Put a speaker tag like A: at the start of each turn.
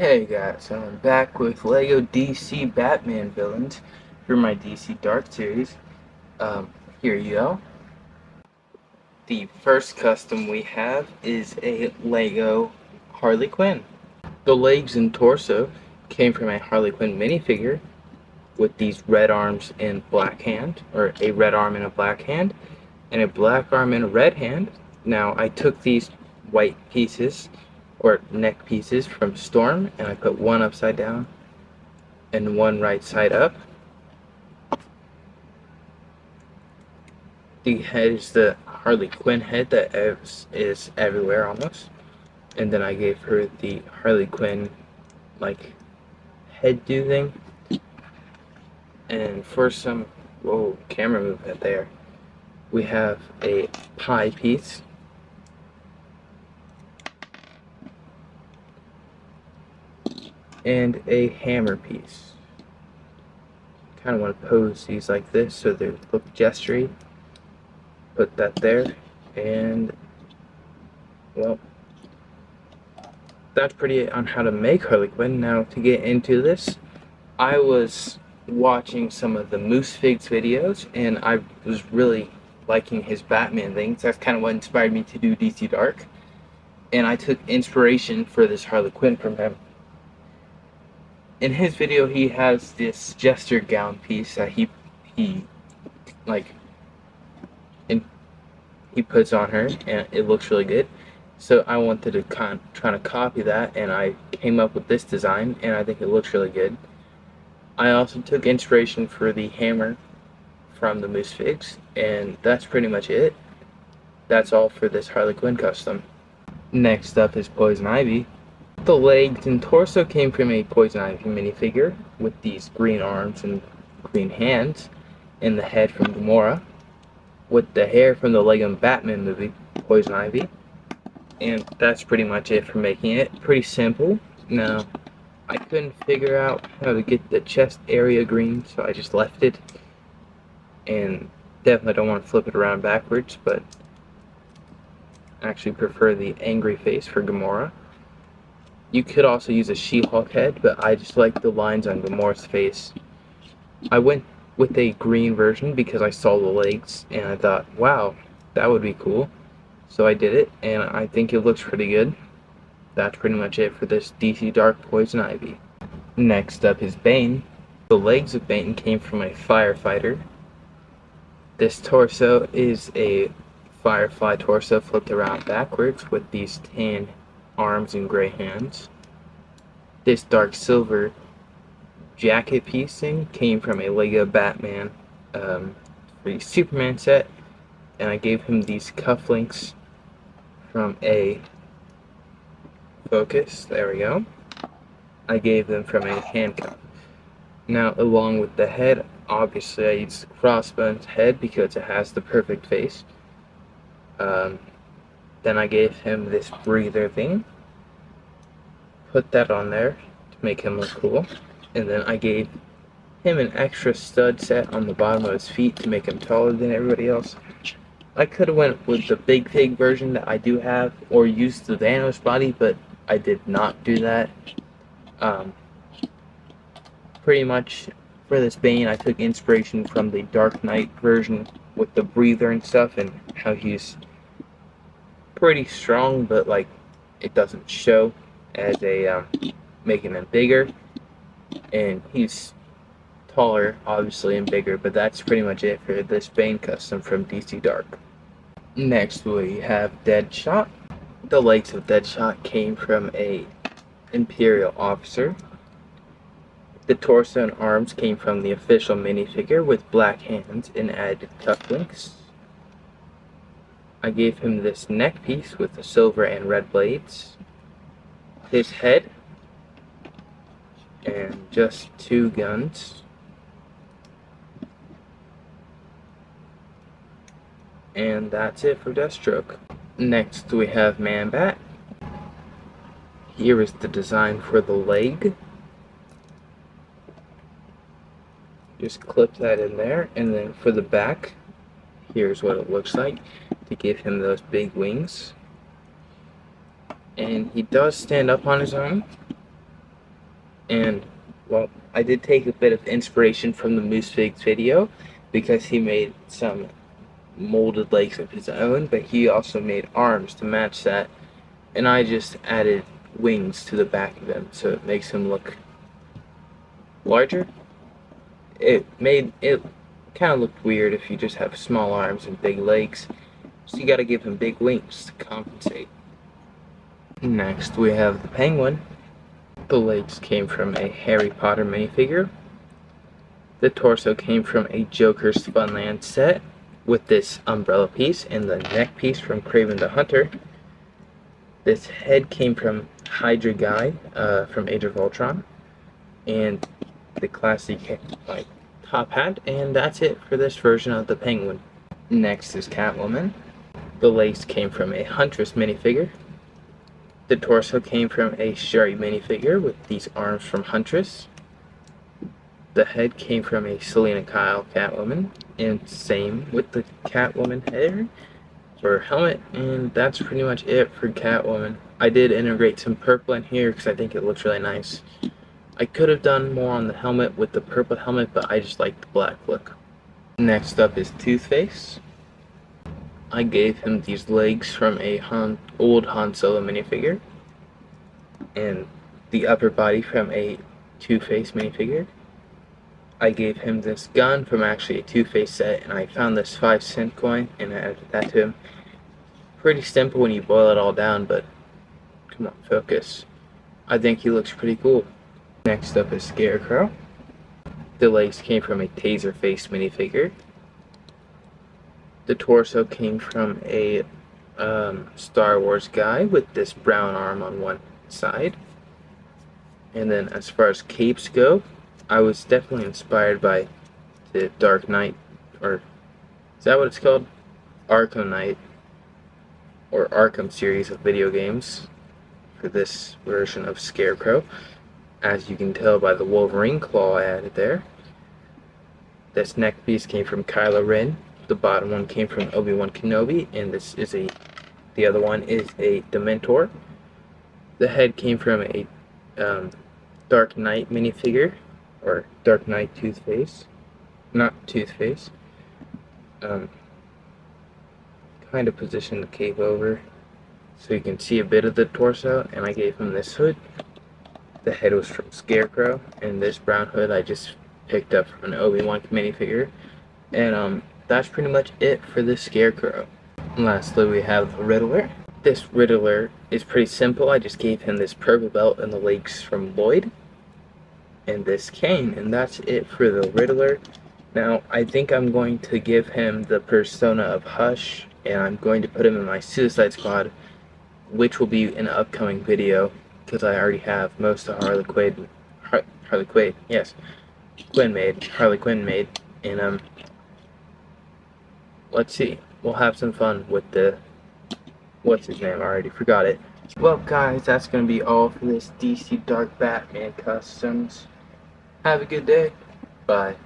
A: Hey guys, so I'm back with LEGO DC Batman villains for my DC Dark series. Here you go. The first custom we have is a LEGO Harley Quinn. The legs and torso came from a Harley Quinn minifigure with these red arms and black hand, or a red arm and a black hand, and a black arm and a red hand. Now I took these white pieces or neck pieces from Storm and I put one upside down and one right side up. The head is the Harley Quinn head that is everywhere almost, and then I gave her the Harley Quinn like head do thing. And for some camera movement there, we have a pie piece, and a hammer piece. Kind of want to pose these like this so they look gestury. Put that there, and well, that's pretty it on how to make Harley Quinn. Now to get into this, I was watching some of the Moose Figs videos and I was really liking his Batman things. That's kind of what inspired me to do DC Dark, and I took inspiration for this Harley Quinn from him. In his video, he has this jester gown piece that he puts on her, and it looks really good. So I wanted to try to copy that, and I came up with this design, and I think it looks really good. I also took inspiration for the hammer from the Moose Figs, and that's pretty much it. That's all for this Harley Quinn custom. Next up is Poison Ivy. The legs and torso came from a Poison Ivy minifigure with these green arms and green hands, and the head from Gamora, with the hair from the LEGO Batman movie, Poison Ivy. And that's pretty much it for making it. Pretty simple. Now, I couldn't figure out how to get the chest area green, so I just left it. And definitely don't want to flip it around backwards, but I actually prefer the angry face for Gamora. You could also use a She-Hulk head, but I just like the lines on Gamora's face. I went with a green version because I saw the legs and I thought, wow, that would be cool. So I did it, and I think it looks pretty good. That's pretty much it for this DC Dark Poison Ivy. Next up is Bane. The legs of Bane came from a firefighter. This torso is a Firefly torso flipped around backwards with these tan arms and gray hands. This dark silver jacket piecing came from a LEGO Batman the Superman set, and I gave him these cufflinks from a Focus. There we go. I gave them from a handcuff. Now, along with the head, obviously I used Crossbone's head because it has the perfect face. Then I gave him this breather thing. Put that on there to make him look cool. And then I gave him an extra stud set on the bottom of his feet to make him taller than everybody else. I could have went with the Big Pig version that I do have, or used the Thanos body, but I did not do that. Pretty much for this Bane, I took inspiration from the Dark Knight version with the breather and stuff, and how he's pretty strong, but like it doesn't show as a making him bigger, and he's taller obviously and bigger, but that's pretty much it for this Bane custom from DC Dark. Next we have Deadshot. The legs of Deadshot came from a Imperial officer. The torso and arms came from the official minifigure with black hands and added cufflinks. I gave him this neck piece with the silver and red blades, his head, and just two guns. And that's it for Deathstroke. Next we have Man-Bat. Here is the design for the leg. Just clip that in there, and then for the back, here's what it looks like to give him those big wings. And he does stand up on his own, And, well, I did take a bit of inspiration from the Moose Fig's video because he made some molded legs of his own, but he also made arms to match that. And I just added wings to the back of him so it makes him look larger. It kind of looked weird if you just have small arms and big legs, so you gotta give him big wings to compensate. Next we have the Penguin. The legs came from a Harry Potter minifigure. The torso came from a Joker's Funland set with this umbrella piece and the neck piece from Kraven the Hunter. This head came from Hydra Guy from Age of Ultron, and the classic top hat, and that's it for this version of the Penguin. Next is Catwoman. The legs came from a Huntress minifigure. The torso came from a Sherry minifigure with these arms from Huntress. The head came from a Selena Kyle Catwoman, and same with the Catwoman hair or helmet, and that's pretty much it for Catwoman. I did integrate some purple in here because I think it looks really nice. I could have done more on the helmet with the purple helmet, but I just like the black look. Next up is Two-Face. I gave him these legs from a old Han Solo minifigure, and the upper body from a Two-Face minifigure. I gave him this gun from actually a Two-Face set, and I found this 5-cent coin and I added that to him. Pretty simple when you boil it all down, but come on, focus. I think he looks pretty cool. Next up is Scarecrow. The legs came from a Taserface minifigure. The torso came from a Star Wars guy with this brown arm on one side. And then as far as capes go, I was definitely inspired by the Dark Knight, or is that what it's called? Arkham Knight, or Arkham series of video games for this version of Scarecrow. As you can tell by the Wolverine claw I added there. This neck piece came from Kylo Ren. The bottom one came from Obi-Wan Kenobi, and the other one is a Dementor. The head came from a Dark Knight minifigure, or Dark Knight Toothface. Not Toothface. Kind of position the cape over so you can see a bit of the torso, and I gave him this hood. The head was from Scarecrow, and this brown hood I just picked up from an Obi-Wan minifigure. And that's pretty much it for this Scarecrow. And lastly, we have the Riddler. This Riddler is pretty simple. I just gave him this purple belt and the legs from Lloyd, and this cane, and that's it for the Riddler. Now, I think I'm going to give him the persona of Hush, and I'm going to put him in my Suicide Squad, which will be in an upcoming video, because I already have most of Harley Quinn made, and let's see, we'll have some fun with the, what's his name, I already forgot it. Well guys, that's going to be all for this DC Dark Batman Customs. Have a good day. Bye.